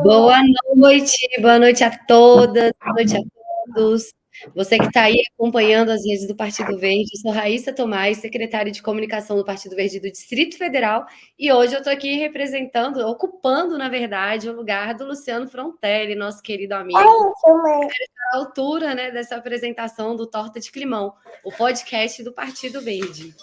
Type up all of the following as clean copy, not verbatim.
Boa noite a todas, boa noite a todos. Você que está aí acompanhando as redes do Partido Verde, eu sou Raíssa Tomás, secretária de comunicação do Partido Verde do Distrito Federal, e hoje eu estou aqui representando, ocupando, na verdade, o lugar do Luciano Frontelli, nosso querido amigo, à altura, né, dessa apresentação do Torta de Climão, o podcast do Partido Verde.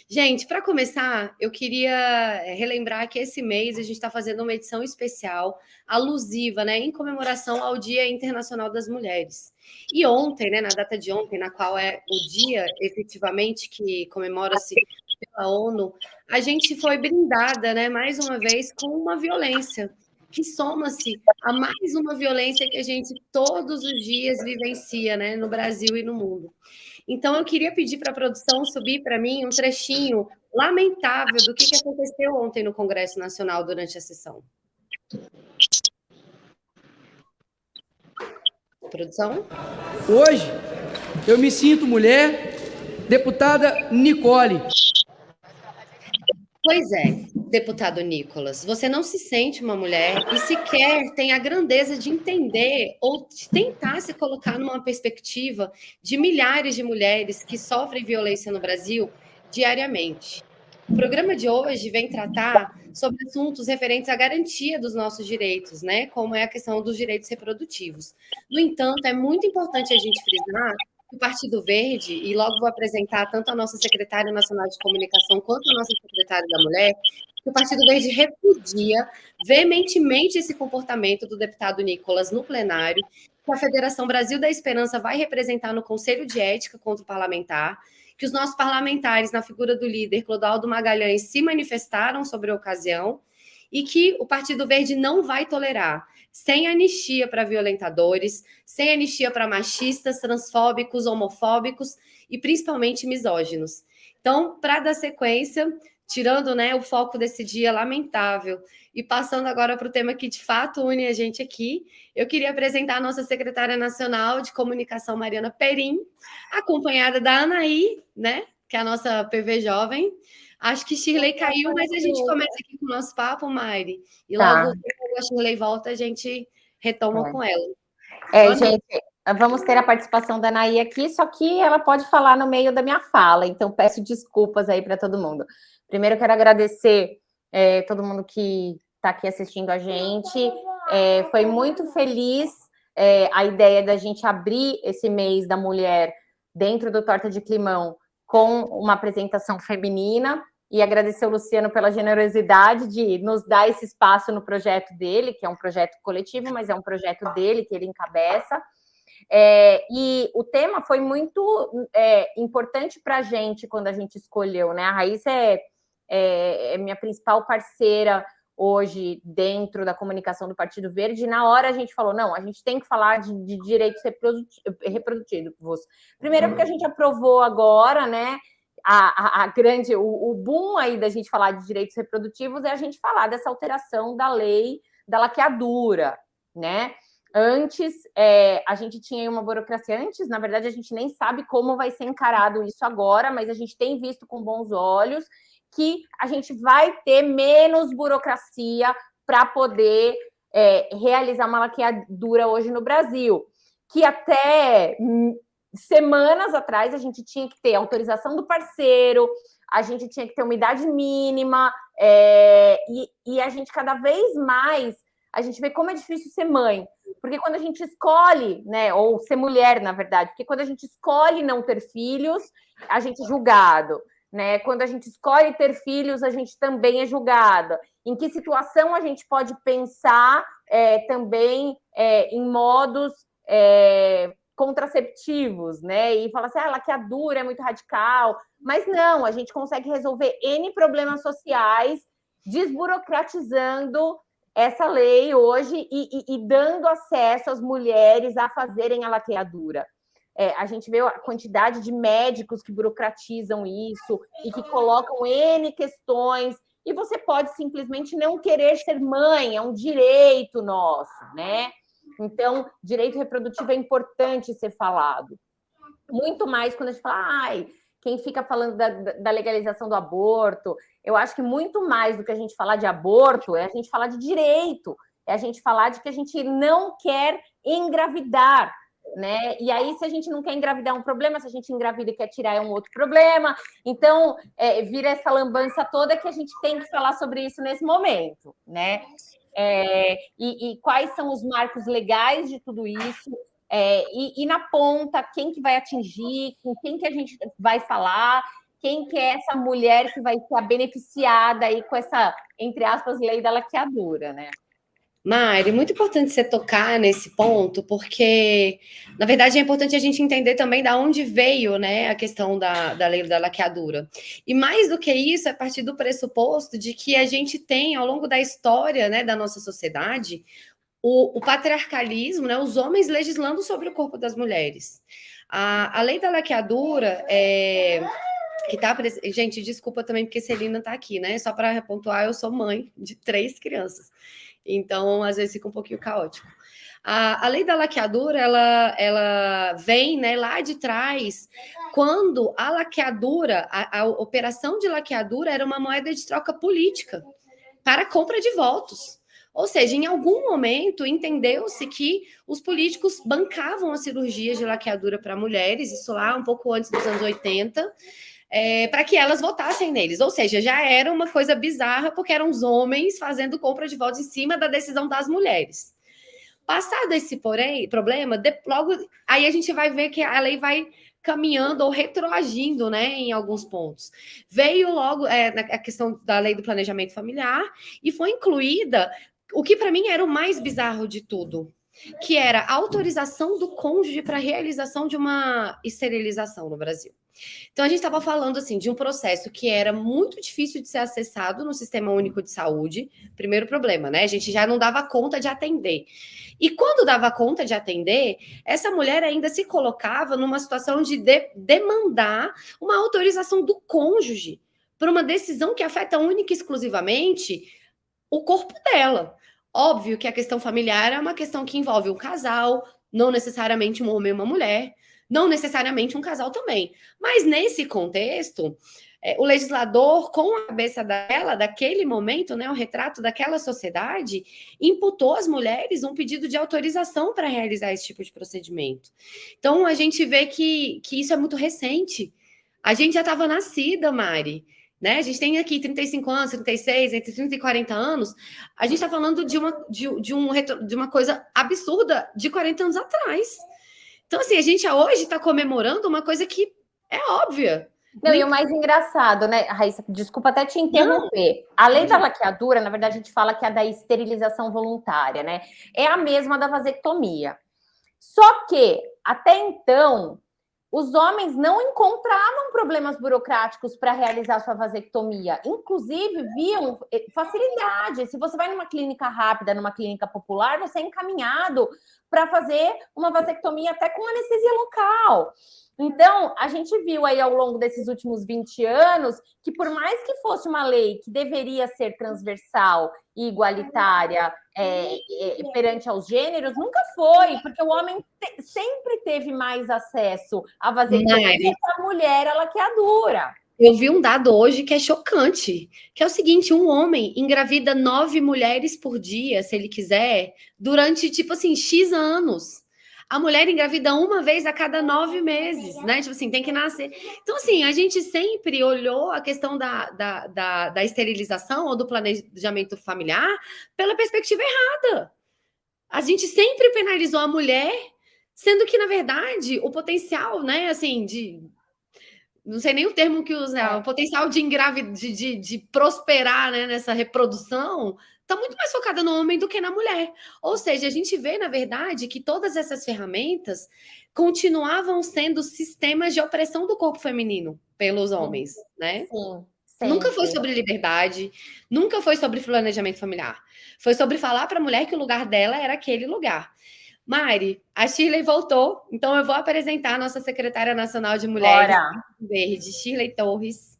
Gente, para começar, eu queria relembrar que esse mês a gente está fazendo uma edição especial, alusiva, né, em comemoração ao Dia Internacional das Mulheres. E ontem, né, na data de ontem, na qual é o dia, efetivamente, que comemora-se pela ONU, a gente foi brindada, né, mais uma vez, com uma violência, que soma-se a mais uma violência que a gente todos os dias vivencia, né, no Brasil e no mundo. Então, eu queria pedir para a produção subir para mim um trechinho lamentável do que aconteceu ontem no Congresso Nacional durante a sessão. Produção? Hoje, eu me sinto mulher, deputada Nicole. Pois é, deputado Nicolas, você não se sente uma mulher e sequer tem a grandeza de entender ou de tentar se colocar numa perspectiva de milhares de mulheres que sofrem violência no Brasil diariamente. O programa de hoje vem tratar sobre assuntos referentes à garantia dos nossos direitos, né? Como é a questão dos direitos reprodutivos. No entanto, é muito importante a gente frisar que o Partido Verde, e logo vou apresentar tanto a nossa secretária nacional de comunicação quanto a nossa secretária da Mulher, que o Partido Verde repudia veementemente esse comportamento do deputado Nicolas no plenário, que a Federação Brasil da Esperança vai representar no Conselho de Ética contra o Parlamentar, que os nossos parlamentares, na figura do líder Clodoaldo Magalhães, se manifestaram sobre a ocasião e que o Partido Verde não vai tolerar, sem anistia para violentadores, sem anistia para machistas, transfóbicos, homofóbicos e principalmente misóginos. Então, para dar sequência, tirando, né, o foco desse dia lamentável e passando agora para o tema que de fato une a gente aqui, eu queria apresentar a nossa secretária nacional de comunicação, Mariana Perim, acompanhada da Anaí, né, que é a nossa PV jovem. Acho que Shirley caiu, mas a gente começa aqui com o nosso papo, Mari, e logo a Shirley volta, a gente retoma com ela. Gente, vamos ter a participação da Anaí aqui, só que ela pode falar no meio da minha fala, então peço desculpas aí para todo mundo. Primeiro, eu quero agradecer todo mundo que está aqui assistindo a gente. Foi muito feliz a ideia da gente abrir esse mês da mulher dentro do Torta de Climão com uma apresentação feminina e agradecer ao Luciano pela generosidade de nos dar esse espaço no projeto dele, que é um projeto coletivo, mas é um projeto dele, que ele encabeça. E o tema foi muito importante para a gente quando a gente escolheu, né? A Raíssa é minha principal parceira hoje dentro da comunicação do Partido Verde, e na hora a gente falou, não, a gente tem que falar de direitos reprodutivos. Primeiro porque a gente aprovou agora, né, o boom aí da gente falar de direitos reprodutivos é a gente falar dessa alteração da lei da laqueadura, né? Antes, a gente tinha uma burocracia. Antes, na verdade, a gente nem sabe como vai ser encarado isso agora, mas a gente tem visto com bons olhos que a gente vai ter menos burocracia para poder realizar uma laqueadura hoje no Brasil, que até semanas atrás a gente tinha que ter autorização do parceiro, a gente tinha que ter uma idade mínima, e a gente cada vez mais, a gente vê como é difícil ser mãe, porque quando a gente escolhe, né, ou ser mulher, na verdade, porque quando a gente escolhe não ter filhos, a gente é julgado, né? Quando a gente escolhe ter filhos, a gente também é julgada. Em que situação a gente pode pensar também em modos contraceptivos, né? E falar assim, laqueadura é muito radical. Mas não, a gente consegue resolver N problemas sociais desburocratizando essa lei hoje e dando acesso às mulheres a fazerem a laqueadura. A gente vê a quantidade de médicos que burocratizam isso e que colocam N questões, e você pode simplesmente não querer ser mãe, é um direito nosso, né? Então, direito reprodutivo é importante ser falado. Muito mais quando a gente fala, quem fica falando da legalização do aborto, eu acho que muito mais do que a gente falar de aborto é a gente falar de direito, é a gente falar de que a gente não quer engravidar, né? E aí, se a gente não quer engravidar é um problema, se a gente engravida e quer tirar é um outro problema. Então, vira essa lambança toda que a gente tem que falar sobre isso nesse momento, né? E quais são os marcos legais de tudo isso? E na ponta, quem que vai atingir, com quem que a gente vai falar, quem que é essa mulher que vai ser a beneficiada aí com essa, entre aspas, lei da laqueadura, né? Mari, muito importante você tocar nesse ponto, porque, na verdade, é importante a gente entender também da onde veio, né, a questão da lei da laqueadura. E mais do que isso, é partir do pressuposto de que a gente tem, ao longo da história, né, da nossa sociedade, o patriarcalismo, né, os homens legislando sobre o corpo das mulheres. A lei da laqueadura que tá, gente, desculpa também porque Celina tá aqui, né? Só para pontuar, eu sou mãe de 3 crianças. Então, às vezes fica um pouquinho caótico. A lei da laqueadura, ela vem, né, lá de trás, quando a laqueadura, a operação de laqueadura era uma moeda de troca política para compra de votos. Ou seja, em algum momento entendeu-se que os políticos bancavam as cirurgias de laqueadura para mulheres, isso lá um pouco antes dos anos 80, para que elas votassem neles. Ou seja, já era uma coisa bizarra, porque eram os homens fazendo compra de votos em cima da decisão das mulheres. Passado esse problema, logo aí a gente vai ver que a lei vai caminhando ou retroagindo, né, em alguns pontos. Veio logo a questão da lei do planejamento familiar e foi incluída o que para mim era o mais bizarro de tudo, que era a autorização do cônjuge para a realização de uma esterilização no Brasil. Então, a gente estava falando assim de um processo que era muito difícil de ser acessado no Sistema Único de Saúde. Primeiro problema, né? A gente já não dava conta de atender. E quando dava conta de atender, essa mulher ainda se colocava numa situação de demandar uma autorização do cônjuge para uma decisão que afeta única e exclusivamente o corpo dela. Óbvio que a questão familiar é uma questão que envolve um casal, não necessariamente um homem e uma mulher, não necessariamente um casal também. Mas nesse contexto, o legislador, com a cabeça dela, daquele momento, né, o retrato daquela sociedade, imputou às mulheres um pedido de autorização para realizar esse tipo de procedimento. Então, a gente vê que isso é muito recente. A gente já estava nascida, Mari. Né? A gente tem aqui 35 anos, 36, entre 30 e 40 anos. A gente está falando de uma coisa absurda de 40 anos atrás. Então, assim, a gente hoje está comemorando uma coisa que é óbvia. Não, e o mais engraçado, né, Raíssa, desculpa até te interromper. A lei da laqueadura, na verdade, a gente fala que é a da esterilização voluntária, né? É a mesma da vasectomia. Só que, até então, os homens não encontravam problemas burocráticos para realizar sua vasectomia. Inclusive, viam facilidade. Se você vai numa clínica rápida, numa clínica popular, você é encaminhado para fazer uma vasectomia até com anestesia local. Então, a gente viu aí ao longo desses últimos 20 anos que, por mais que fosse uma lei que deveria ser transversal e igualitária perante aos gêneros, nunca foi, porque o homem sempre teve mais acesso à vasectomia e a mulher a laqueadura. Eu vi um dado hoje que é chocante, que é o seguinte, um homem engravida 9 mulheres por dia, se ele quiser, durante, tipo assim, X anos. A mulher engravida uma vez a cada 9 meses, né? Tipo assim, tem que nascer. Então, assim, a gente sempre olhou a questão da esterilização ou do planejamento familiar pela perspectiva errada. A gente sempre penalizou a mulher, sendo que, na verdade, o potencial, né, assim, não sei nem o termo que usar, o potencial de prosperar, né, nessa reprodução está muito mais focada no homem do que na mulher. Ou seja, a gente vê, na verdade, que todas essas ferramentas continuavam sendo sistemas de opressão do corpo feminino pelos homens, né? Sim. Nunca foi sobre liberdade, nunca foi sobre planejamento familiar. Foi sobre falar para a mulher que o lugar dela era aquele lugar. Mari, a Shirley voltou, então eu vou apresentar a nossa secretária nacional de mulheres verde, Shirley Torres.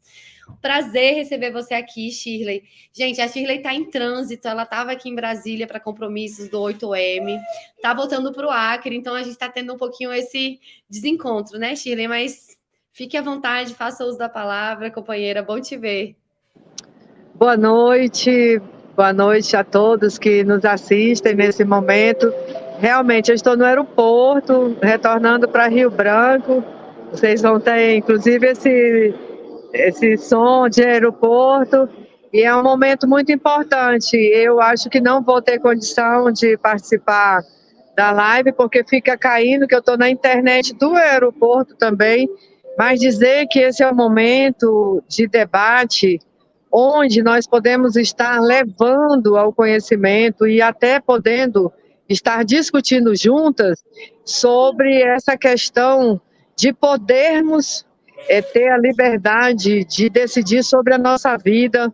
Prazer receber você aqui, Shirley. Gente, a Shirley está em trânsito, ela estava aqui em Brasília para compromissos do 8M, está voltando para o Acre, então a gente está tendo um pouquinho esse desencontro, né, Shirley? Mas fique à vontade, faça uso da palavra, companheira, bom te ver. Boa noite, Boa noite a todos que nos assistem nesse momento. Realmente, eu estou no aeroporto, retornando para Rio Branco. Vocês vão ter, inclusive, esse som de aeroporto. E é um momento muito importante. Eu acho que não vou ter condição de participar da live, porque fica caindo, que eu estou na internet do aeroporto também. Mas dizer que esse é um momento de debate onde nós podemos estar levando ao conhecimento e até podendo estar discutindo juntas sobre essa questão de podermos ter a liberdade de decidir sobre a nossa vida,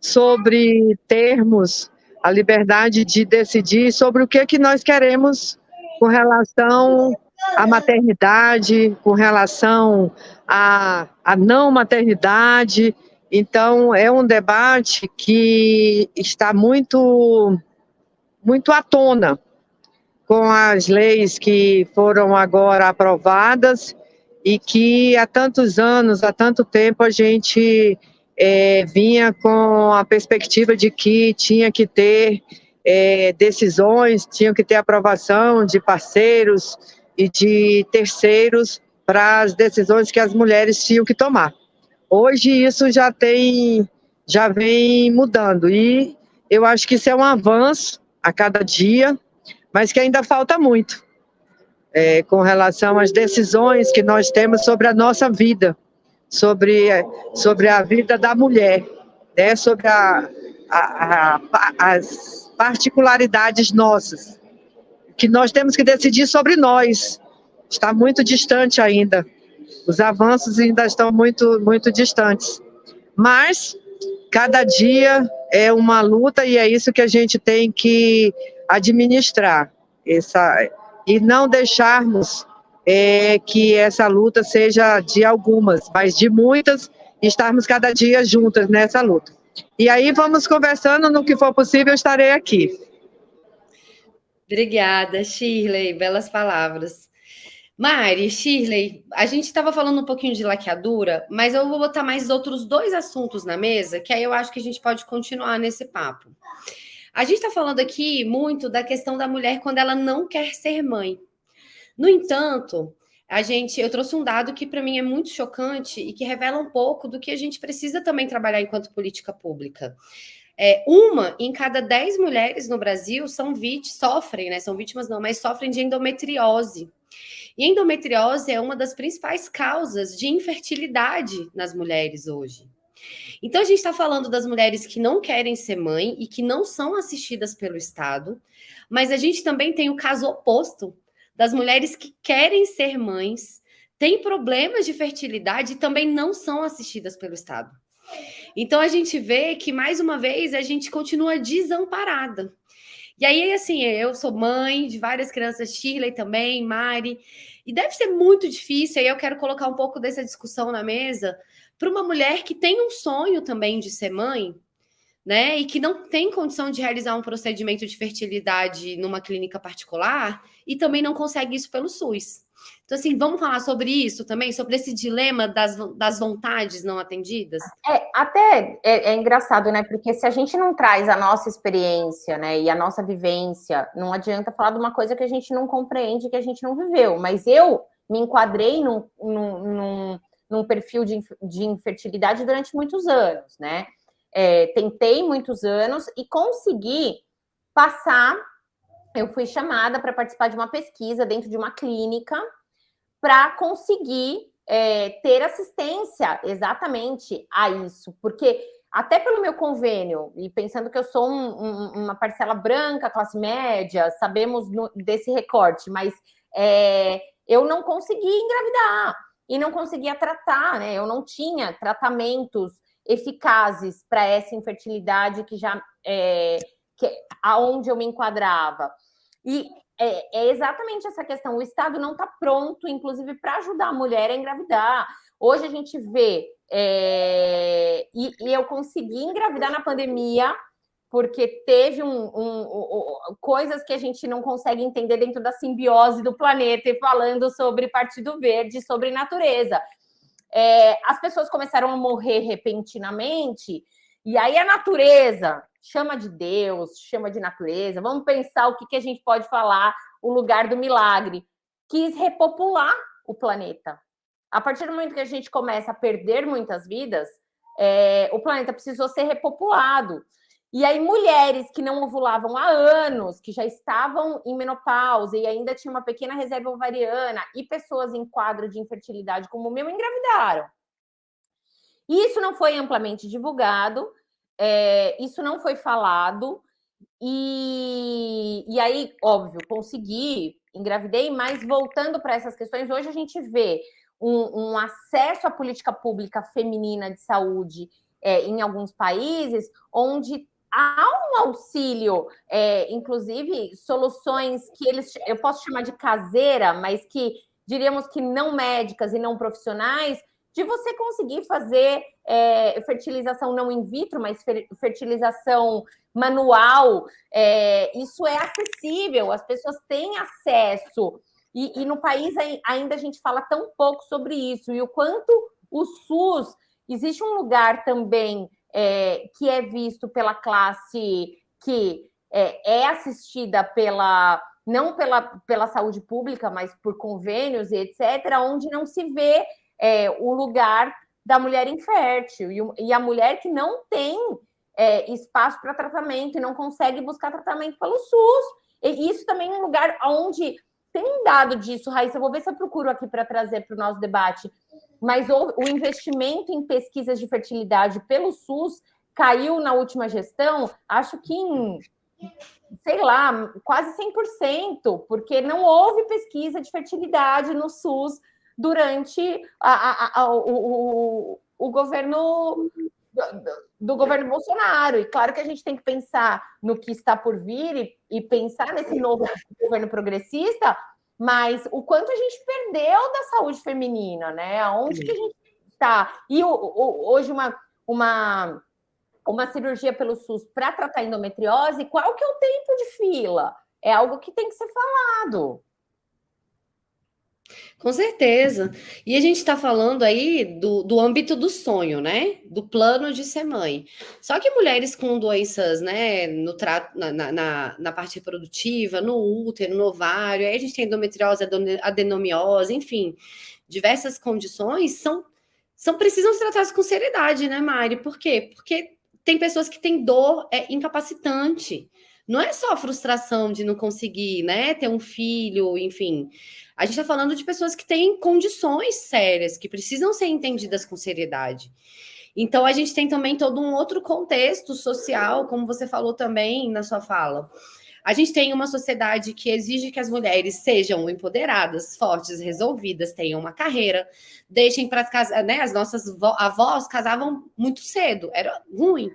sobre termos a liberdade de decidir sobre o que nós queremos com relação à maternidade, com relação à não maternidade. Então, é um debate que está muito, muito à tona com as leis que foram agora aprovadas e que há tantos anos, há tanto tempo, a gente vinha com a perspectiva de que tinha que ter decisões, tinha que ter aprovação de parceiros e de terceiros para as decisões que as mulheres tinham que tomar. Hoje isso já vem mudando e eu acho que isso é um avanço a cada dia, mas que ainda falta muito com relação às decisões que nós temos sobre a nossa vida, sobre a vida da mulher, né? Sobre as particularidades nossas, que nós temos que decidir sobre nós. Está muito distante ainda. Os avanços ainda estão muito, muito distantes. Mas, cada dia é uma luta e é isso que a gente tem que administrar. E não deixarmos que essa luta seja de algumas, mas de muitas, e estarmos cada dia juntas nessa luta. E aí vamos conversando, no que for possível, eu estarei aqui. Obrigada, Shirley, belas palavras. Mari, Shirley, a gente estava falando um pouquinho de laqueadura, mas eu vou botar mais outros 2 assuntos na mesa, que aí eu acho que a gente pode continuar nesse papo. A gente está falando aqui muito da questão da mulher quando ela não quer ser mãe. No entanto, eu trouxe um dado que para mim é muito chocante e que revela um pouco do que a gente precisa também trabalhar enquanto política pública. Uma em cada 10 mulheres no Brasil sofrem de endometriose. E endometriose é uma das principais causas de infertilidade nas mulheres hoje. Então, a gente está falando das mulheres que não querem ser mãe e que não são assistidas pelo Estado, mas a gente também tem o caso oposto das mulheres que querem ser mães, têm problemas de fertilidade e também não são assistidas pelo Estado. Então, a gente vê que, mais uma vez, a gente continua desamparada. E aí, assim, eu sou mãe de várias crianças, Shirley também, Mari, e deve ser muito difícil, aí eu quero colocar um pouco dessa discussão na mesa, para uma mulher que tem um sonho também de ser mãe, né, e que não tem condição de realizar um procedimento de fertilidade numa clínica particular, e também não consegue isso pelo SUS. Então, assim, vamos falar sobre isso também, sobre esse dilema das vontades não atendidas? É engraçado, né? Porque se a gente não traz a nossa experiência, né, e a nossa vivência, não adianta falar de uma coisa que a gente não compreende, que a gente não viveu. Mas eu me enquadrei num perfil de infertilidade durante muitos anos, né? Tentei muitos anos e consegui passar. Eu fui chamada para participar de uma pesquisa dentro de uma clínica para conseguir ter assistência exatamente a isso, porque até pelo meu convênio, e pensando que eu sou uma parcela branca, classe média, sabemos desse recorte, mas eu não consegui engravidar e não conseguia tratar, né? Eu não tinha tratamentos eficazes para essa infertilidade aonde eu me enquadrava. E é exatamente essa questão. O Estado não está pronto, inclusive, para ajudar a mulher a engravidar. Hoje a gente vê, e eu consegui engravidar na pandemia, porque teve coisas que a gente não consegue entender dentro da simbiose do planeta, e falando sobre Partido Verde, sobre natureza. As pessoas começaram a morrer repentinamente, e aí a natureza chama de Deus, chama de natureza, vamos pensar o que a gente pode falar, o lugar do milagre. Quis repopular o planeta. A partir do momento que a gente começa a perder muitas vidas, o planeta precisou ser repopulado. E aí, mulheres que não ovulavam há anos, que já estavam em menopausa e ainda tinham uma pequena reserva ovariana, e pessoas em quadro de infertilidade como o meu, engravidaram. Isso não foi amplamente divulgado, isso não foi falado, e aí, óbvio, consegui, engravidei, mas voltando para essas questões, hoje a gente vê um acesso à política pública feminina de saúde em alguns países, onde há um auxílio, inclusive soluções que eu posso chamar de caseira, mas que diríamos que não médicas e não profissionais, de você conseguir fazer fertilização não in vitro, mas fertilização manual. Isso é acessível, as pessoas têm acesso. E no país ainda a gente fala tão pouco sobre isso. E o quanto o SUS... Existe um lugar também que é visto pela classe que é assistida não pela saúde pública, mas por convênios e etc., onde não se vê o lugar da mulher infértil e a mulher que não tem espaço para tratamento e não consegue buscar tratamento pelo SUS. E isso também é um lugar onde tem um dado disso, Raíssa, eu vou ver se eu procuro aqui para trazer para o nosso debate, mas o investimento em pesquisas de fertilidade pelo SUS caiu na última gestão, acho que em, sei lá, quase 100%, porque não houve pesquisa de fertilidade no SUS durante o governo do governo Bolsonaro. E claro que a gente tem que pensar no que está por vir e pensar nesse novo governo progressista, mas o quanto a gente perdeu da saúde feminina, né? Onde que a gente está? E hoje uma cirurgia pelo SUS para tratar endometriose, qual que é o tempo de fila? É algo que tem que ser falado. Com certeza. E a gente está falando aí do âmbito do sonho, né? Do plano de ser mãe. Só que mulheres com doenças, né, na parte reprodutiva, no útero, no ovário, aí a gente tem endometriose, adenomiose, enfim, diversas condições precisam ser tratadas com seriedade, né, Mari? Por quê? Porque tem pessoas que têm dor incapacitante. Não é só a frustração de não conseguir, né, ter um filho, enfim. A gente está falando de pessoas que têm condições sérias, que precisam ser entendidas com seriedade. Então, a gente tem também todo um outro contexto social, como você falou também na sua fala. A gente tem uma sociedade que exige que as mulheres sejam empoderadas, fortes, resolvidas, tenham uma carreira, deixem para casar, né? As nossas avós casavam muito cedo, era ruim.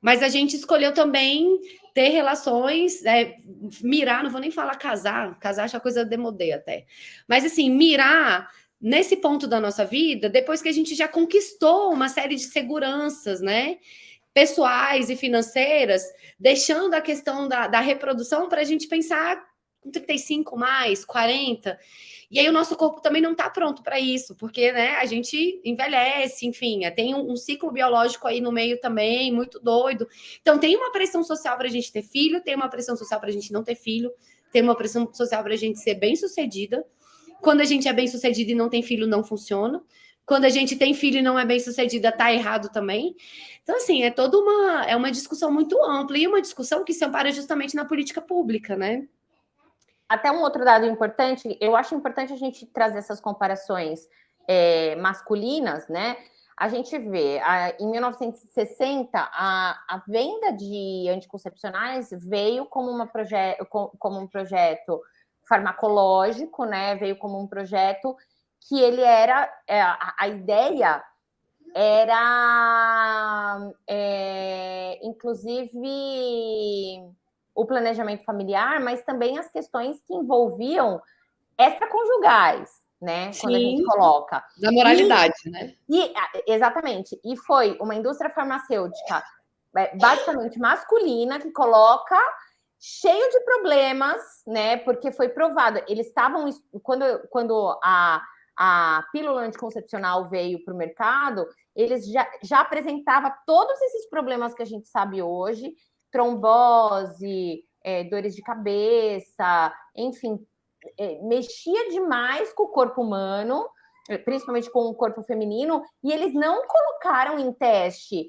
Mas a gente escolheu também ter relações, mirar, não vou nem falar casar acho a coisa demodê até. Mas assim, mirar nesse ponto da nossa vida, depois que a gente já conquistou uma série de seguranças, né? Pessoais e financeiras, deixando a questão da reprodução para a gente pensar com 35 mais, 40. E aí o nosso corpo também não está pronto para isso, porque, né, a gente envelhece, enfim, tem um ciclo biológico aí no meio também, muito doido. Então tem uma pressão social para a gente ter filho, tem uma pressão social para a gente não ter filho, tem uma pressão social para a gente ser bem-sucedida. Quando a gente é bem-sucedida e não tem filho, não funciona. Quando a gente tem filho e não é bem-sucedida, tá errado também. Então, assim, é toda uma discussão muito ampla e uma discussão que se ampara justamente na política pública, né? Até um outro dado importante, eu acho importante a gente trazer essas comparações masculinas, né? A gente vê, em 1960, a venda de anticoncepcionais veio como um projeto farmacológico, né? Veio como um projeto que ele era... a ideia era, inclusive... o planejamento familiar, mas também as questões que envolviam extraconjugais, né? Sim, quando a gente coloca. Da moralidade, né? Exatamente. E foi uma indústria farmacêutica basicamente masculina que coloca cheio de problemas, né? Porque foi provado. Eles estavam... Quando a pílula anticoncepcional veio para o mercado, eles já apresentava todos esses problemas que a gente sabe hoje, trombose, dores de cabeça, enfim, mexia demais com o corpo humano, principalmente com o corpo feminino, e eles não colocaram em teste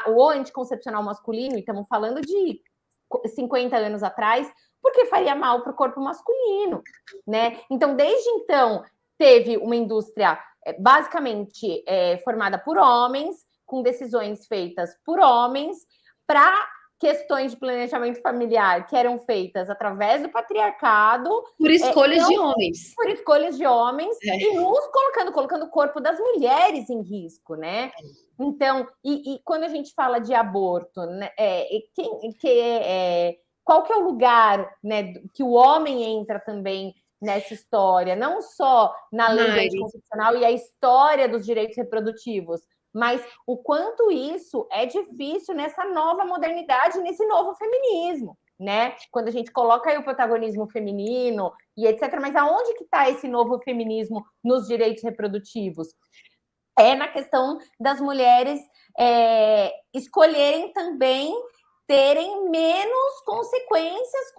o anticoncepcional masculino, e estamos falando de 50 anos atrás, porque faria mal para o corpo masculino, né? Então, desde então, teve uma indústria basicamente formada por homens, com decisões feitas por homens, para questões de planejamento familiar que eram feitas através do patriarcado. Por escolhas de homens. Por escolhas de homens, e nos colocando o corpo das mulheres em risco, né? Então, e quando a gente fala de aborto, né, qual que é o lugar, né, que o homem entra também nessa história? Não só na lei do anticoncepcional e a história dos direitos reprodutivos, mas o quanto isso é difícil nessa nova modernidade, nesse novo feminismo, né? Quando a gente coloca aí o protagonismo feminino e etc. Mas aonde que está esse novo feminismo nos direitos reprodutivos? É na questão das mulheres escolherem também terem menos consequências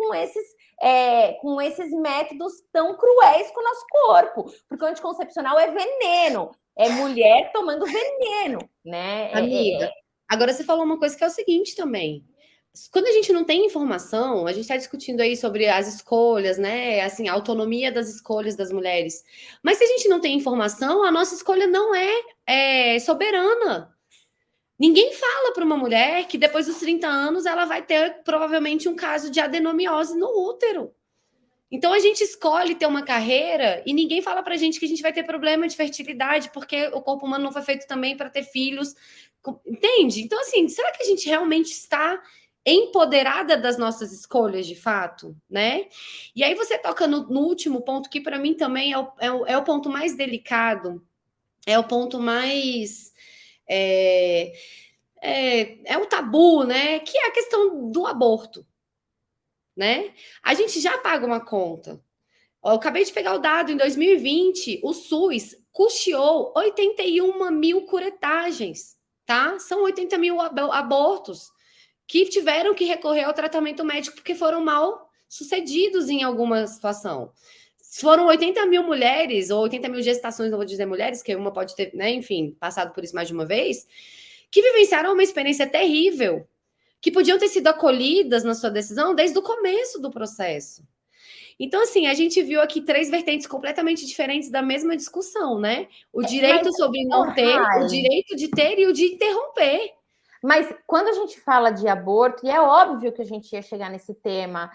com esses métodos tão cruéis com o nosso corpo, porque o anticoncepcional é veneno. É mulher tomando veneno, né? Amiga, agora você falou uma coisa que é o seguinte também. Quando a gente não tem informação, a gente está discutindo aí sobre as escolhas, né? Assim, a autonomia das escolhas das mulheres. Mas se a gente não tem informação, a nossa escolha não é soberana. Ninguém fala para uma mulher que depois dos 30 anos ela vai ter provavelmente um caso de adenomiose no útero. Então a gente escolhe ter uma carreira e ninguém fala pra gente que a gente vai ter problema de fertilidade porque o corpo humano não foi feito também para ter filhos. Entende? Então, assim, será que a gente realmente está empoderada das nossas escolhas de fato, né? E aí você toca no último ponto, que para mim também é o ponto mais delicado, é o ponto mais... É o tabu, né? Que é a questão do aborto. Né? A gente já paga uma conta. Eu acabei de pegar o dado, em 2020, o SUS custeou 81 mil curetagens, tá? São 80 mil abortos que tiveram que recorrer ao tratamento médico porque foram mal sucedidos em alguma situação. Foram 80 mil mulheres, ou 80 mil gestações, não vou dizer mulheres, que uma pode ter, né, enfim, passado por isso mais de uma vez, que vivenciaram uma experiência terrível, que podiam ter sido acolhidas na sua decisão desde o começo do processo. Então, assim, a gente viu aqui 3 vertentes completamente diferentes da mesma discussão, né? O direito sobre não ter, o direito de ter e o de interromper. Mas quando a gente fala de aborto, e é óbvio que a gente ia chegar nesse tema,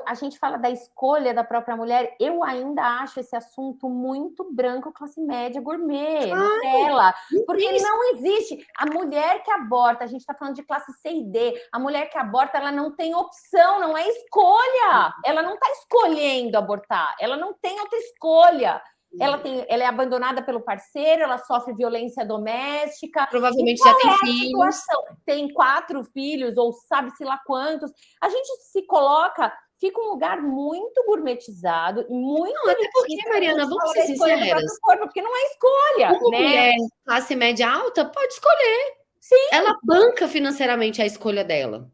a gente fala da escolha da própria mulher, eu ainda acho esse assunto muito branco, classe média, gourmet, Nutella, porque não existe. A mulher que aborta, a gente está falando de classe C e D, a mulher que aborta, ela não tem opção, não é escolha. Ela não está escolhendo abortar, ela não tem outra escolha. Ela é abandonada pelo parceiro, ela sofre violência doméstica. Provavelmente já tem filhos. Tem 4 filhos, ou sabe-se lá quantos. A gente se coloca... Fica um lugar muito gourmetizado, muito... Não, até porque, Mariana, vamos ser sinceras. Porque não é escolha, uma né? mulher classe média alta pode escolher. Sim. Ela banca financeiramente a escolha dela.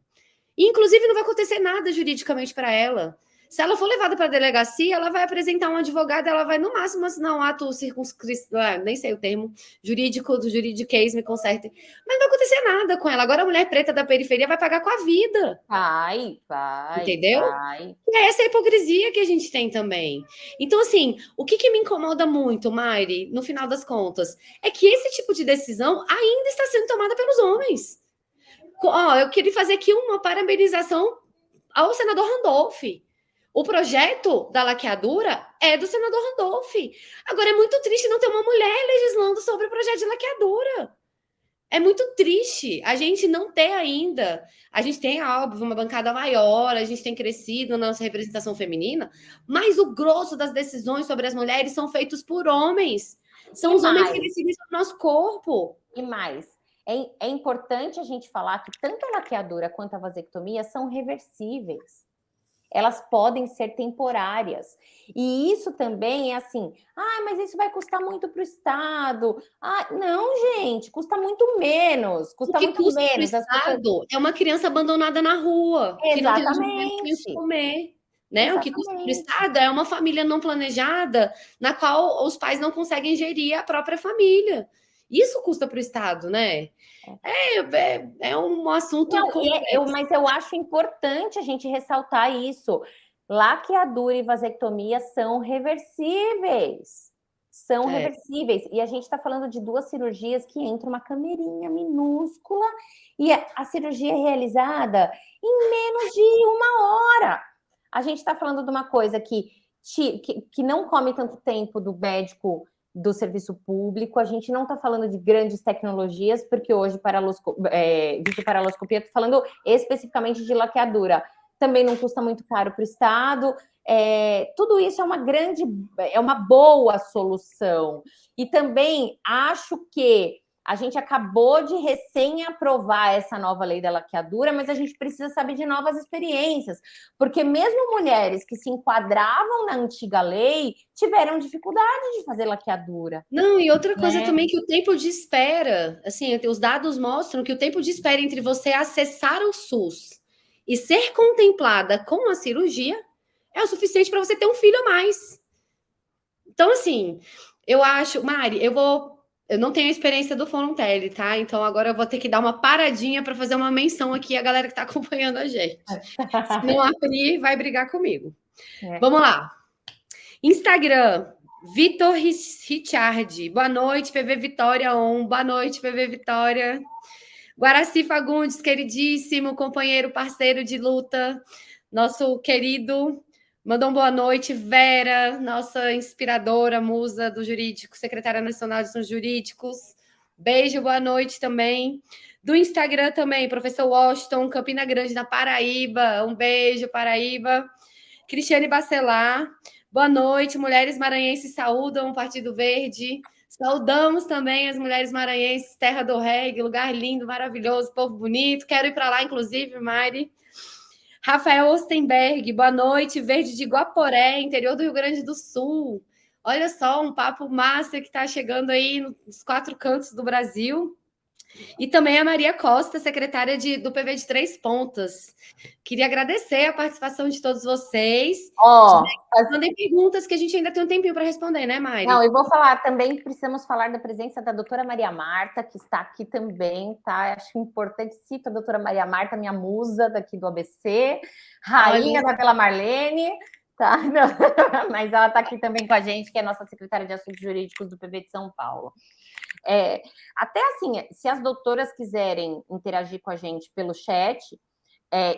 E, inclusive, não vai acontecer nada juridicamente para ela. Se ela for levada para a delegacia, ela vai apresentar um advogado, ela vai, no máximo, assinar um ato circunscrito, nem sei o termo, jurídico, do juridiquês, me consertem. Mas não vai acontecer nada com ela. Agora a mulher preta da periferia vai pagar com a vida. Vai. Entendeu? Vai. E é essa hipocrisia que a gente tem também. Então, assim, o que me incomoda muito, Mari, no final das contas, é que esse tipo de decisão ainda está sendo tomada pelos homens. Eu queria fazer aqui uma parabenização ao senador Randolph. O projeto da laqueadura é do senador Randolph. Agora, é muito triste não ter uma mulher legislando sobre o projeto de laqueadura. É muito triste a gente não ter ainda. A gente tem, óbvio, uma bancada maior, a gente tem crescido na nossa representação feminina, mas o grosso das decisões sobre as mulheres são feitos por homens. São os homens que decidem sobre o nosso corpo. E mais, é importante a gente falar que tanto a laqueadura quanto a vasectomia são reversíveis. elas podem ser temporárias. E isso também é assim, mas isso vai custar muito para o Estado. Não, gente, custa muito menos. O Custa que muito custa para o menos. As pessoas... Estado é uma criança abandonada na rua, que não tem onde Exatamente. comer. Né? O que custa para o Exatamente. Estado é uma família não planejada, na qual os pais não conseguem gerir a própria família. Isso custa para o Estado, né? É um assunto Não, complexo. mas eu acho importante a gente ressaltar isso. Laqueadura e vasectomia são reversíveis. São reversíveis. E a gente está falando de 2 cirurgias que entra uma camerinha minúscula e a cirurgia é realizada em menos de 1 hora. A gente está falando de uma coisa que não come tanto tempo do médico do serviço público, a gente não está falando de grandes tecnologias, porque hoje videoparaloscopia, estou falando especificamente de laqueadura, também não custa muito caro para o Estado, tudo isso é uma boa solução. E também acho que a gente acabou de recém-aprovar essa nova lei da laqueadura, mas a gente precisa saber de novas experiências, porque mesmo mulheres que se enquadravam na antiga lei tiveram dificuldade de fazer laqueadura. Não, e outra coisa também que o tempo de espera, assim, os dados mostram que o tempo de espera entre você acessar o SUS e ser contemplada com a cirurgia é o suficiente para você ter um filho a mais. Então, assim, eu acho, Mari, eu não tenho a experiência do Fonontelli, tá? Então agora eu vou ter que dar uma paradinha para fazer uma menção aqui à galera que está acompanhando a gente. Se não abrir, vai brigar comigo. Vamos lá. Instagram, Vitor Richard. Boa noite, PV Vitória On. Boa noite, PV Vitória. Guaraci Fagundes, queridíssimo companheiro, parceiro de luta, nosso querido. Mandou boa noite, Vera, nossa inspiradora, musa do jurídico, secretária nacional de assuntos jurídicos. Beijo, boa noite também. Do Instagram também, professor Washington, Campina Grande, na Paraíba. Um beijo, Paraíba. Cristiane Bacelar. Boa noite, mulheres maranhenses saúdam o Partido Verde. Saudamos também as mulheres maranhenses, terra do reggae, lugar lindo, maravilhoso, povo bonito. Quero ir para lá, inclusive, Mari. Rafael Ostenberg, boa noite, Verde de Guaporé, interior do Rio Grande do Sul. Olha só, um papo massa que está chegando aí nos 4 cantos do Brasil. E também a Maria Costa, secretária do PV de 3 Pontas. Queria agradecer a participação de todos vocês. Mandem perguntas que a gente ainda tem um tempinho para responder, né, Mari? Não, eu vou falar também, precisamos falar da presença da doutora Maria Marta, que está aqui também, tá? Acho importante, cito a doutora Maria Marta, minha musa daqui do ABC, rainha da Vila Marlene, tá? Não, mas ela está aqui também com a gente, que é a nossa secretária de Assuntos Jurídicos do PV de São Paulo. Até assim, se as doutoras quiserem interagir com a gente pelo chat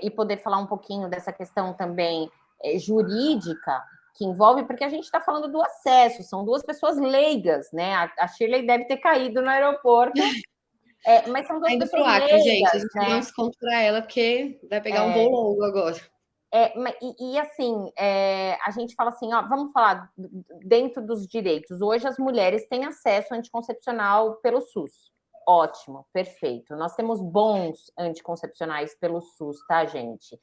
e poder falar um pouquinho dessa questão também jurídica que envolve, porque a gente está falando do acesso, são 2 pessoas leigas, né? A Shirley deve ter caído no aeroporto, mas são 2 pessoas leigas, gente, a gente né? não desconto para ela, porque vai pegar um voo longo agora. Assim, a gente fala assim, vamos falar dentro dos direitos. Hoje as mulheres têm acesso anticoncepcional pelo SUS. Ótimo, perfeito. Nós temos bons anticoncepcionais pelo SUS, tá, gente?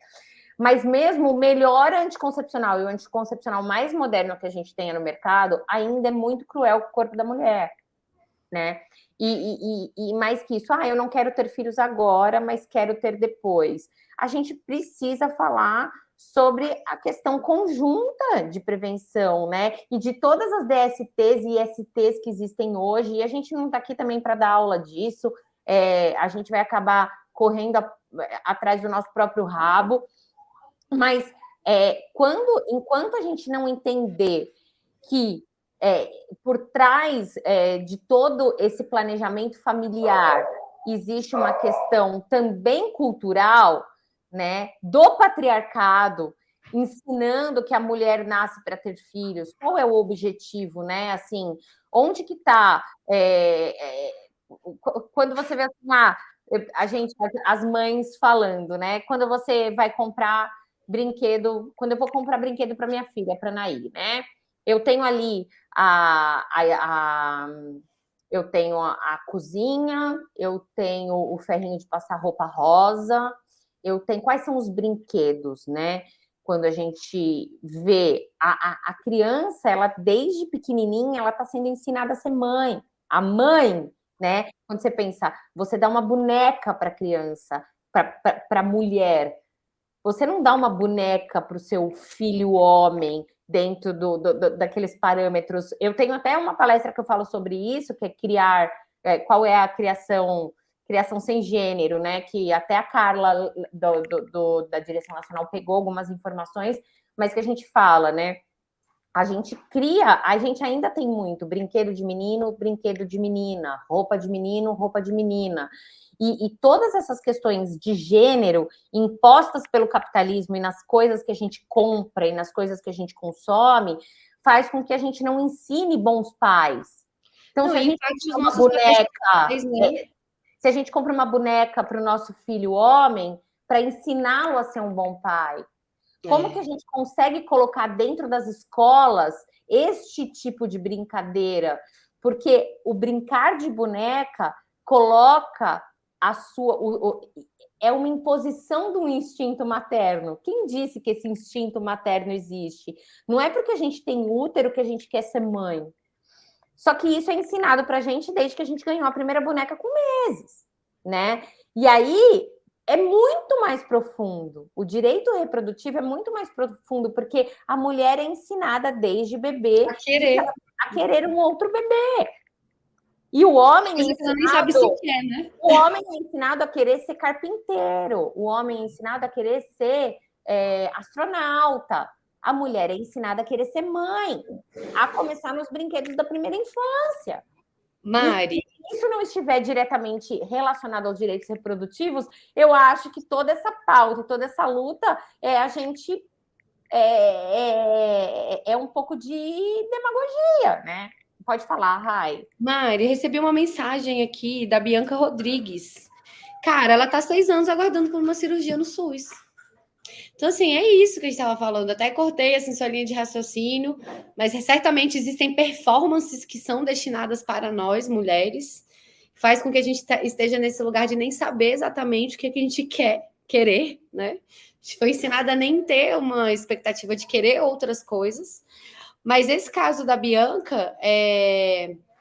Mas mesmo o melhor anticoncepcional e o anticoncepcional mais moderno que a gente tenha no mercado ainda é muito cruel com o corpo da mulher, né? E mais que isso, eu não quero ter filhos agora, mas quero ter depois. A gente precisa falar sobre a questão conjunta de prevenção, né? E de todas as DSTs e ISTs que existem hoje, e a gente não está aqui também para dar aula disso, a gente vai acabar correndo atrás do nosso próprio rabo, mas enquanto a gente não entender que por trás de todo esse planejamento familiar existe uma questão também cultural, né, do patriarcado, ensinando que a mulher nasce para ter filhos, qual é o objetivo, né? Assim, onde que está? Quando você vê assim, as mães falando, né? Quando você vai comprar brinquedo, quando eu vou comprar brinquedo para minha filha, para Nair, né? Eu tenho ali eu tenho a cozinha, eu tenho o ferrinho de passar roupa rosa, eu tenho quais são os brinquedos, né? quando a gente vê a criança, ela desde pequenininha, ela está sendo ensinada a ser mãe. A mãe, né? Quando você pensa, você dá uma boneca para a criança, para a mulher. Você não dá uma boneca para o seu filho homem dentro daqueles parâmetros. Eu tenho até uma palestra que eu falo sobre isso, que é criar, qual é a criação sem gênero, né? Que até a Carla da Direção Nacional pegou algumas informações, mas que a gente fala, né? A gente ainda tem muito brinquedo de menino, brinquedo de menina, roupa de menino, roupa de menina. E todas essas questões de gênero impostas pelo capitalismo e nas coisas que a gente compra e nas coisas que a gente consome, faz com que a gente não ensine bons pais. Então, Não, se a gente os compra uma nossos boneca, papéis, né? se a gente compra uma boneca para o nosso filho homem, para ensiná-lo a ser um bom pai, como que a gente consegue colocar dentro das escolas este tipo de brincadeira? Porque o brincar de boneca coloca a sua... é uma imposição do instinto materno. Quem disse que esse instinto materno existe? Não é porque a gente tem útero que a gente quer ser mãe. Só que isso é ensinado para a gente desde que a gente ganhou a primeira boneca com meses, né? E aí é muito mais profundo. O direito reprodutivo é muito mais profundo, porque a mulher é ensinada desde bebê a querer um outro bebê. E o homem é ensinado, nem sabe se quer, né? O homem é ensinado a querer ser carpinteiro, o homem é ensinado a querer ser astronauta. A mulher é ensinada a querer ser mãe, a começar nos brinquedos da primeira infância. Mari. E se isso não estiver diretamente relacionado aos direitos reprodutivos, eu acho que toda essa pauta, toda essa luta, a gente é um pouco de demagogia, né? Pode falar, Rai. Mari, recebi uma mensagem aqui da Bianca Rodrigues. Cara, ela tá 6 anos aguardando por uma cirurgia no SUS. Então, assim, é isso que a gente estava falando. Até cortei assim, sua linha de raciocínio, mas certamente existem performances que são destinadas para nós, mulheres, faz com que a gente esteja nesse lugar de nem saber exatamente o que a gente querer, né? A gente foi ensinada a nem ter uma expectativa de querer outras coisas. Mas esse caso da Bianca,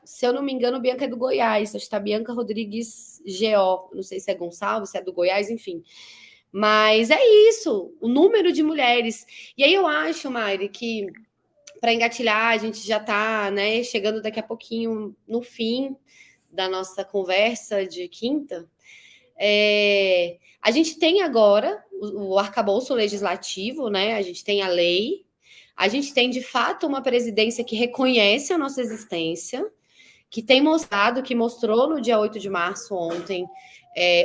se eu não me engano, Bianca é do Goiás, acho que tá Bianca Rodrigues GO, não sei se é Gonçalves, se é do Goiás, enfim. Mas é isso, o número de mulheres. E aí eu acho, Mari, que para engatilhar, a gente já está, né, chegando daqui a pouquinho no fim da nossa conversa de quinta. A gente tem agora o arcabouço legislativo, né? A gente tem a lei, a gente tem de fato uma presidência que reconhece a nossa existência, que tem mostrado, que mostrou no dia 8 de março ontem,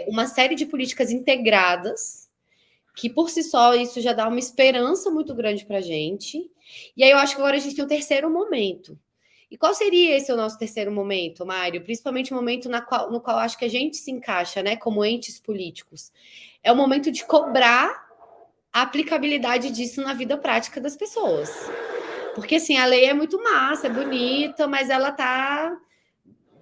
uma série de políticas integradas, que por si só isso já dá uma esperança muito grande para a gente. E aí eu acho que agora a gente tem o terceiro momento. E qual seria esse o nosso terceiro momento, Mário? Principalmente o momento no qual acho que a gente se encaixa, né, como entes políticos. É o momento de cobrar a aplicabilidade disso na vida prática das pessoas. Porque, assim, a lei é muito massa, é bonita, mas ela tá...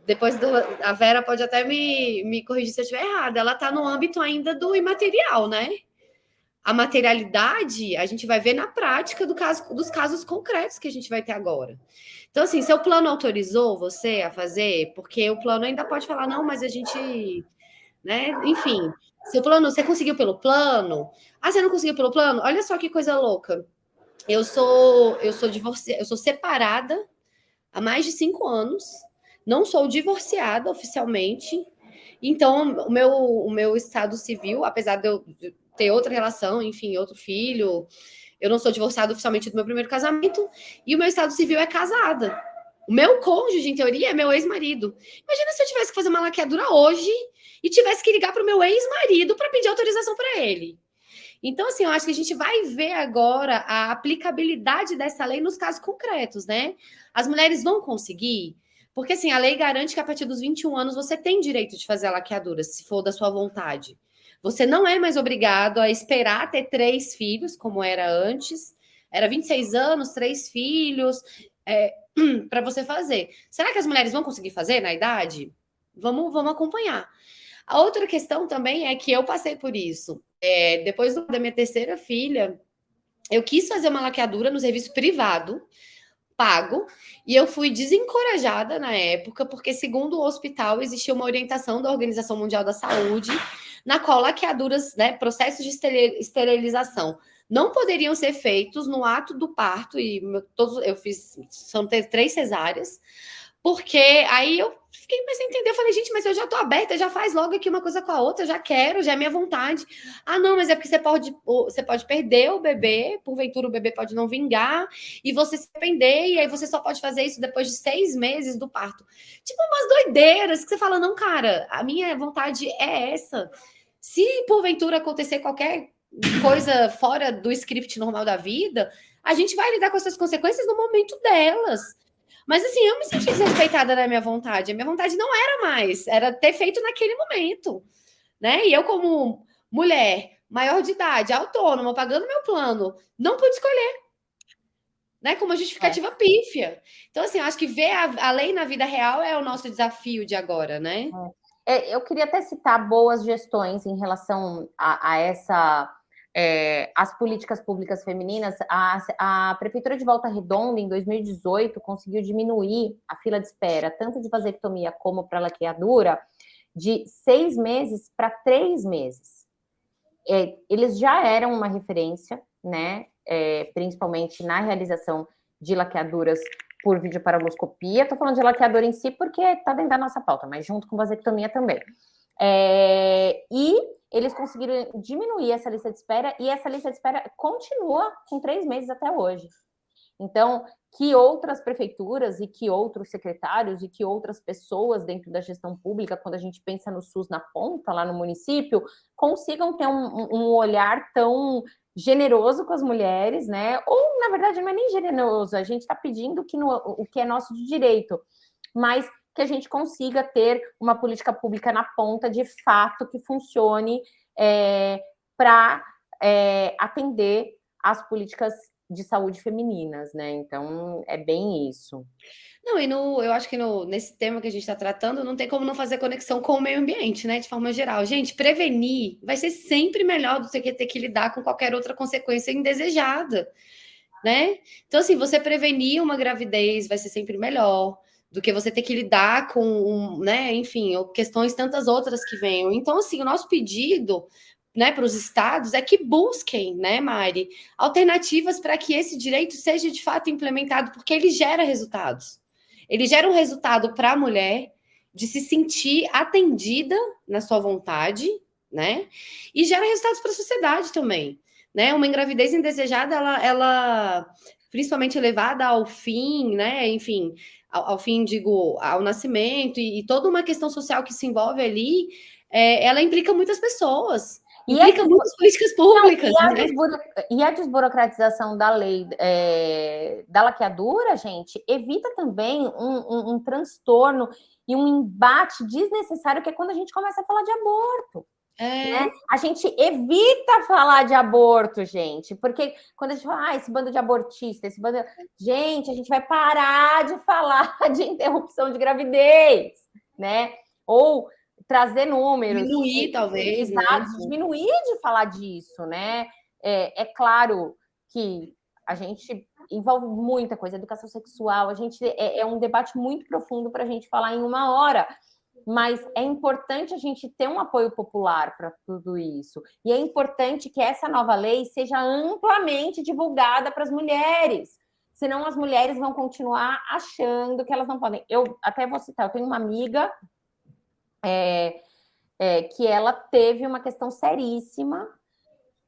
Depois a Vera pode até me corrigir se eu estiver errada. Ela está no âmbito ainda do imaterial, né? A materialidade a gente vai ver na prática dos casos concretos que a gente vai ter agora. Então, assim, seu plano autorizou você a fazer, porque o plano ainda pode falar, não, mas a gente, né? Enfim, seu plano, você conseguiu pelo plano? Ah, você não conseguiu pelo plano? Olha só que coisa louca. Eu sou divorciada, eu sou separada há mais de 5 anos. Não sou divorciada oficialmente, então o meu estado civil, apesar de eu ter outra relação, enfim, outro filho, eu não sou divorciada oficialmente do meu primeiro casamento, e o meu estado civil é casada. O meu cônjuge, em teoria, é meu ex-marido. Imagina se eu tivesse que fazer uma laqueadura hoje e tivesse que ligar para o meu ex-marido para pedir autorização para ele. Então, assim, eu acho que a gente vai ver agora a aplicabilidade dessa lei nos casos concretos, né? As mulheres vão conseguir... Porque, assim, a lei garante que a partir dos 21 anos você tem direito de fazer a laqueadura, se for da sua vontade. Você não é mais obrigado a esperar ter 3 filhos, como era antes. Era 26 anos, 3 filhos, para você fazer. Será que as mulheres vão conseguir fazer na idade? Vamos acompanhar. A outra questão também é que eu passei por isso. Depois da minha terceira filha, Eu quis fazer uma laqueadura no serviço privado, pago, e eu fui desencorajada na época, porque, segundo o hospital, existia uma orientação da Organização Mundial da Saúde, na qual laqueaduras, né, processos de esterilização, não poderiam ser feitos no ato do parto, e eu fiz, são 3 cesáreas, porque aí eu fiquei sem entender, eu falei, gente, mas eu já tô aberta, já faz logo aqui uma coisa com a outra, eu já quero, já é minha vontade. Ah, não, mas é porque você pode perder o bebê, porventura o bebê pode não vingar, e você se arrepender, e aí você só pode fazer isso depois de 6 meses do parto. Tipo, umas doideiras que você fala, não, cara, a minha vontade é essa. Se porventura acontecer qualquer coisa fora do script normal da vida, a gente vai lidar com essas consequências no momento delas. Mas assim, eu me senti desrespeitada na minha vontade. A minha vontade não era mais, era ter feito naquele momento, né? E eu, como mulher, maior de idade, autônoma, pagando meu plano, não pude escolher, né? Com uma justificativa pífia. Então, assim, eu acho que ver a lei na vida real é o nosso desafio de agora, né? Eu queria até citar boas gestões em relação a essa. As políticas públicas femininas. A Prefeitura de Volta Redonda, em 2018, conseguiu diminuir a fila de espera, tanto de vasectomia como para laqueadura, de 6 meses para 3 meses. Eles já eram uma referência, né? Principalmente na realização de laqueaduras por videoparoscopia. Estou falando de laqueadura em si porque está dentro da nossa pauta, mas junto com vasectomia também. E eles conseguiram diminuir essa lista de espera, e essa lista de espera continua com 3 meses até hoje. Então, que outras prefeituras e que outros secretários e que outras pessoas dentro da gestão pública, quando a gente pensa no SUS na ponta, lá no município, consigam ter um olhar tão generoso com as mulheres, né? Ou, na verdade, não é nem generoso, a gente está pedindo o que é nosso de direito, mas que a gente consiga ter uma política pública na ponta, de fato, que funcione para atender às políticas de saúde femininas, né? Então, é bem isso. Não, eu acho que nesse tema que a gente está tratando, não tem como não fazer conexão com o meio ambiente, né? De forma geral. Gente, prevenir vai ser sempre melhor do que ter que lidar com qualquer outra consequência indesejada, né? Então, assim, você prevenir uma gravidez vai ser sempre melhor do que você ter que lidar com, né, enfim, questões tantas outras que venham. Então, assim, o nosso pedido, né, para os estados é que busquem, né, Mari, alternativas para que esse direito seja de fato implementado, porque ele gera resultados. Ele gera um resultado para a mulher de se sentir atendida na sua vontade, né? E gera resultados para a sociedade também, né? Uma gravidez indesejada, ela principalmente levada ao fim, né? Enfim, ao fim, digo, ao nascimento e toda uma questão social que se envolve ali, ela implica muitas pessoas. Implica muitas políticas públicas. E a desburocratização da lei da laqueadura, gente, evita também um transtorno e um embate desnecessário, que é quando a gente começa a falar de aborto. Né? A gente evita falar de aborto, gente, porque quando a gente fala, esse bando de abortista, gente, a gente vai parar de falar de interrupção de gravidez, né? Ou trazer números. Diminuir, talvez. Exato, né? Diminuir de falar disso, né? É claro que a gente envolve muita coisa, educação sexual, a gente é um debate muito profundo para a gente falar em 1 hora, mas é importante a gente ter um apoio popular para tudo isso. E é importante que essa nova lei seja amplamente divulgada para as mulheres, senão as mulheres vão continuar achando que elas não podem. Eu até vou citar, eu tenho uma amiga que ela teve uma questão seríssima,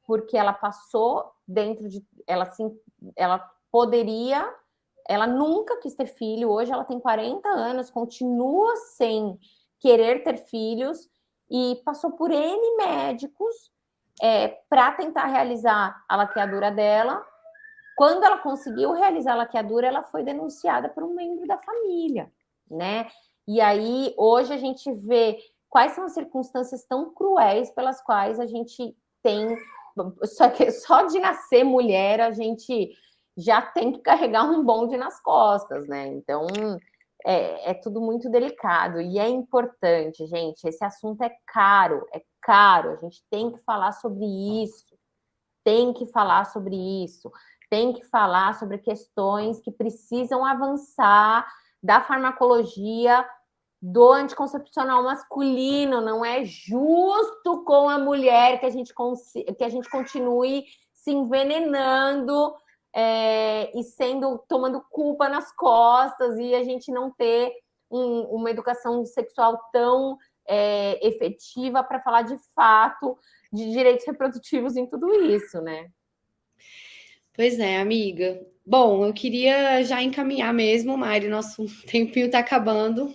porque ela passou dentro de... Ela poderia... Ela nunca quis ter filho, hoje ela tem 40 anos, continua sem querer ter filhos, e passou por N médicos para tentar realizar a laqueadura dela. Quando ela conseguiu realizar a laqueadura, ela foi denunciada por um membro da família, né? E aí, hoje a gente vê quais são as circunstâncias tão cruéis pelas quais a gente tem... Só de nascer mulher, a gente já tem que carregar um bonde nas costas, né? Então, é tudo muito delicado e é importante, gente. Esse assunto é caro, a gente tem que falar sobre isso. tem que falar sobre isso, tem que falar sobre questões que precisam avançar da farmacologia do anticoncepcional masculino. Não é justo com a mulher que a gente continue se envenenando e tomando culpa nas costas, e a gente não ter uma educação sexual tão efetiva para falar de fato de direitos reprodutivos em tudo isso, né? Pois é, amiga. Bom, eu queria já encaminhar mesmo, Mari, nosso tempinho está acabando.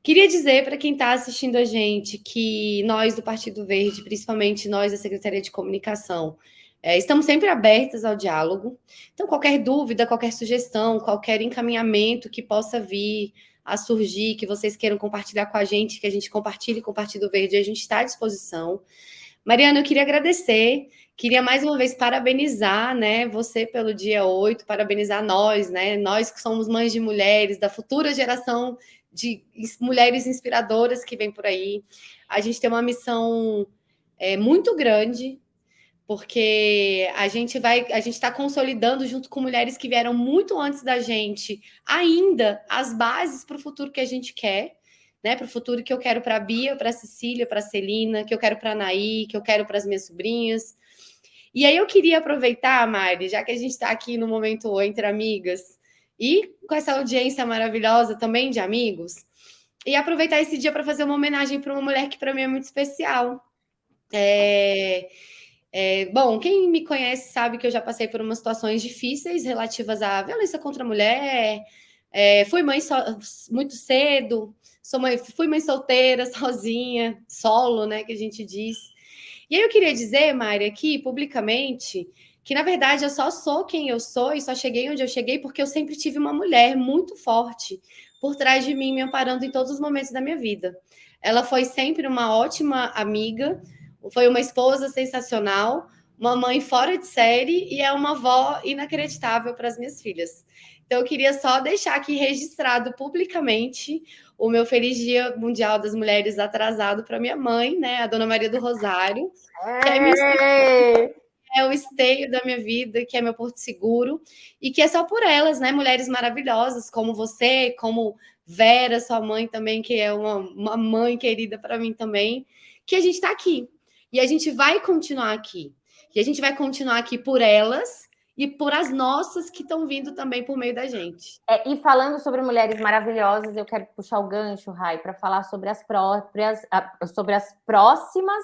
Queria dizer para quem está assistindo a gente que nós do Partido Verde, principalmente nós da Secretaria de Comunicação, estamos sempre abertas ao diálogo. Então, qualquer dúvida, qualquer sugestão, qualquer encaminhamento que possa vir a surgir, que vocês queiram compartilhar com a gente, que a gente compartilhe com o Partido Verde, a gente está à disposição. Mariana, eu queria agradecer, queria mais uma vez parabenizar, né, você pelo dia 8, parabenizar nós, né, nós que somos mães de mulheres, da futura geração de mulheres inspiradoras que vem por aí. A gente tem uma missão muito grande, porque a gente está consolidando junto com mulheres que vieram muito antes da gente, ainda as bases para o futuro que a gente quer, né? Para o futuro que eu quero para a Bia, para a Cecília, para a Celina, que eu quero para a Anaí, que eu quero para as minhas sobrinhas. E aí eu queria aproveitar, Mari, já que a gente está aqui no momento entre amigas, e com essa audiência maravilhosa também de amigos, e aproveitar esse dia para fazer uma homenagem para uma mulher que para mim é muito especial. Bom, quem me conhece sabe que eu já passei por umas situações difíceis relativas à violência contra a mulher, fui mãe muito cedo, fui mãe solteira, sozinha, solo, né, que a gente diz. E aí eu queria dizer, Mari, aqui publicamente, que na verdade eu só sou quem eu sou e só cheguei onde eu cheguei porque eu sempre tive uma mulher muito forte por trás de mim, me amparando em todos os momentos da minha vida. Ela foi sempre uma ótima amiga, foi uma esposa sensacional, uma mãe fora de série e é uma avó inacreditável para as minhas filhas. Então eu queria só deixar aqui registrado publicamente o meu Feliz Dia Mundial das Mulheres atrasado para minha mãe, né, a Dona Maria do Rosário, que é o esteio da minha vida, que é meu porto seguro, e que é só por elas, né? Mulheres maravilhosas, como você, como Vera, sua mãe também, que é uma mãe querida para mim também, que a gente está aqui. E a gente vai continuar aqui. E a gente vai continuar aqui por elas e por as nossas que estão vindo também por meio da gente. E falando sobre mulheres maravilhosas, eu quero puxar o gancho, Rai, para falar sobre as próximas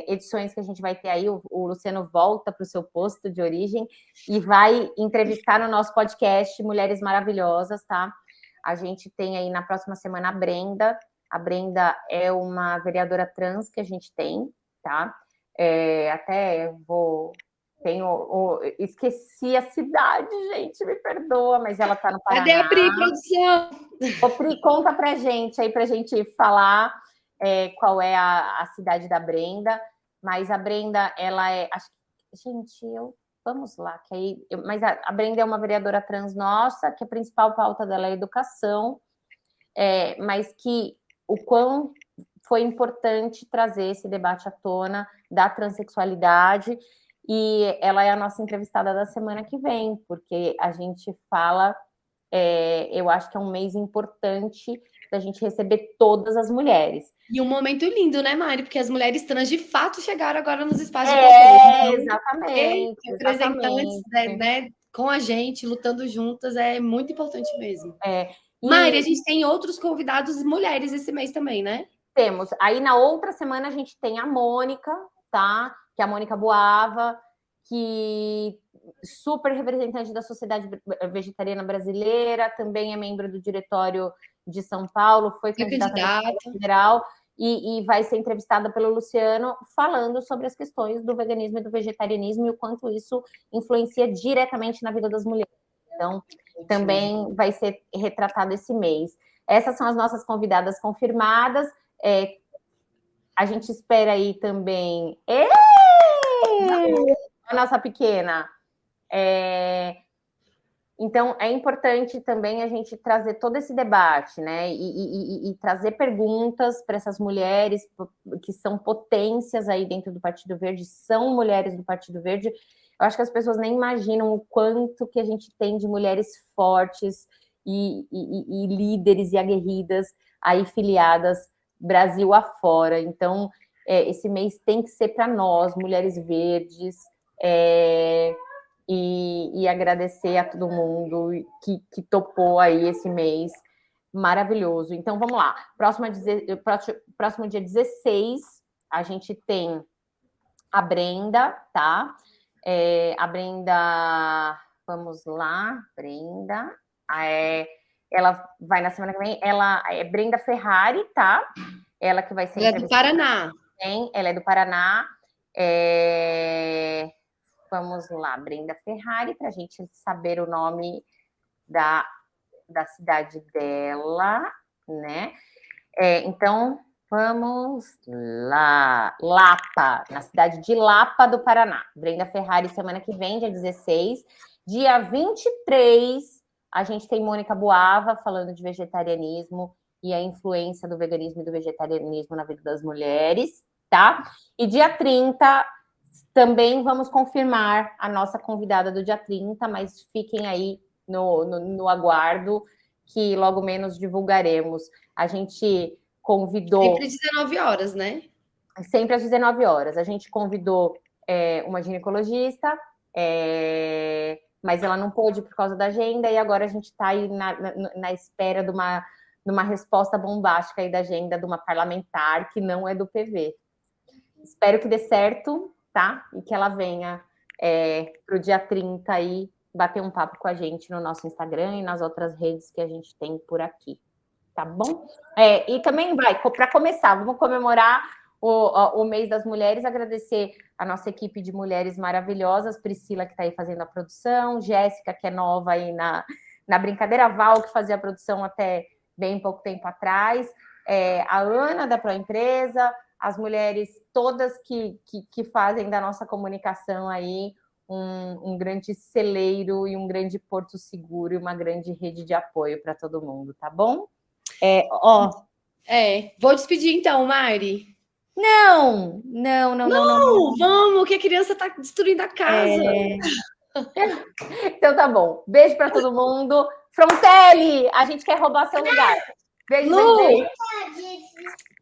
edições que a gente vai ter aí. O Luciano volta para o seu posto de origem e vai entrevistar no nosso podcast Mulheres Maravilhosas, tá? A gente tem aí na próxima semana a Brenda. A Brenda é uma vereadora trans que a gente tem, tá? Até vou... esqueci a cidade, gente, me perdoa, mas ela tá no Paraná. Cadê a Pri, produção? Ô, Pri, conta pra gente aí, pra gente falar qual é a cidade da Brenda. Mas a Brenda, ela é... Gente, vamos lá. Mas a Brenda é uma vereadora trans nossa, que a principal pauta dela é educação, mas que o quão foi importante trazer esse debate à tona da transexualidade, e ela é a nossa entrevistada da semana que vem, porque a gente fala, eu acho que é um mês importante da gente receber todas as mulheres. E um momento lindo, né, Mari? Porque as mulheres trans de fato chegaram agora nos espaços de poder. Exatamente. Representantes, né, com a gente, lutando juntas, é muito importante mesmo. E... Mari, a gente tem outros convidados mulheres esse mês também, né? Temos. Aí na outra semana a gente tem a Mônica, tá? Que é a Mônica Boava, que super representante da Sociedade Vegetariana Brasileira, também é membro do diretório de São Paulo, foi candidata federal e vai ser entrevistada pelo Luciano, falando sobre as questões do veganismo e do vegetarianismo e o quanto isso influencia diretamente na vida das mulheres. Então, também vai ser retratado esse mês. Essas são as nossas convidadas confirmadas. A gente espera aí também... a nossa pequena... Então, é importante também a gente trazer todo esse debate, né? E trazer perguntas para essas mulheres que são potências aí dentro do Partido Verde, são mulheres do Partido Verde. Eu acho que as pessoas nem imaginam o quanto que a gente tem de mulheres fortes e líderes e aguerridas aí filiadas Brasil afora. Então, esse mês tem que ser para nós, mulheres verdes, e agradecer a todo mundo que topou aí esse mês maravilhoso. Então, vamos lá. Próximo dia 16, a gente tem a Brenda, tá? A Brenda, vamos lá, Brenda. Ela vai na semana que vem. Ela é Brenda Ferrari, tá? Ela que vai ser. Ela é do Paraná. Ela é do Paraná. Vamos lá, Brenda Ferrari, para a gente saber o nome da cidade dela, né? Então, vamos lá. Lapa, na cidade de Lapa do Paraná. Brenda Ferrari, semana que vem, dia 16. Dia 23, a gente tem Mônica Boava falando de vegetarianismo e a influência do veganismo e do vegetarianismo na vida das mulheres, tá? E dia 30, também vamos confirmar a nossa convidada do dia 30, mas fiquem aí no aguardo, que logo menos divulgaremos. A gente convidou... Sempre às 19 horas, né? Sempre às 19 horas. A gente convidou uma ginecologista, mas ela não pôde por causa da agenda, e agora a gente está aí na espera de uma resposta bombástica aí da agenda de uma parlamentar que não é do PV. Espero que dê certo, tá? E que ela venha para o dia 30 aí bater um papo com a gente no nosso Instagram e nas outras redes que a gente tem por aqui, tá bom? E também para começar, vamos comemorar o mês das mulheres, agradecer a nossa equipe de mulheres maravilhosas, Priscila, que está aí fazendo a produção, Jéssica, que é nova aí na brincadeira, Val, que fazia a produção até bem pouco tempo atrás, a Ana, da Proempresa, as mulheres todas que fazem da nossa comunicação aí um grande celeiro e um grande porto seguro e uma grande rede de apoio para todo mundo, tá bom? Vou despedir então, Mari. Não, vamos, que a criança tá destruindo a casa. Então tá bom. Beijo para todo mundo. Frontelli, a gente quer roubar seu lugar. Beijo, Lu, beijo.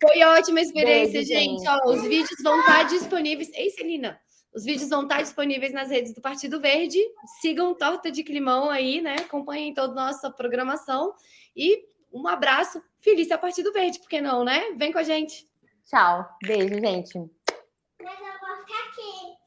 Foi ótima experiência, Beijo, gente. Os vídeos vão estar disponíveis. Ei, Celina, os vídeos vão estar disponíveis nas redes do Partido Verde. Sigam Torta de Climão aí, né? Acompanhem toda a nossa programação. E um abraço. Feliz a Partido Verde, por que não, né? Vem com a gente. Tchau. Beijo, gente. Mas eu vou ficar aqui.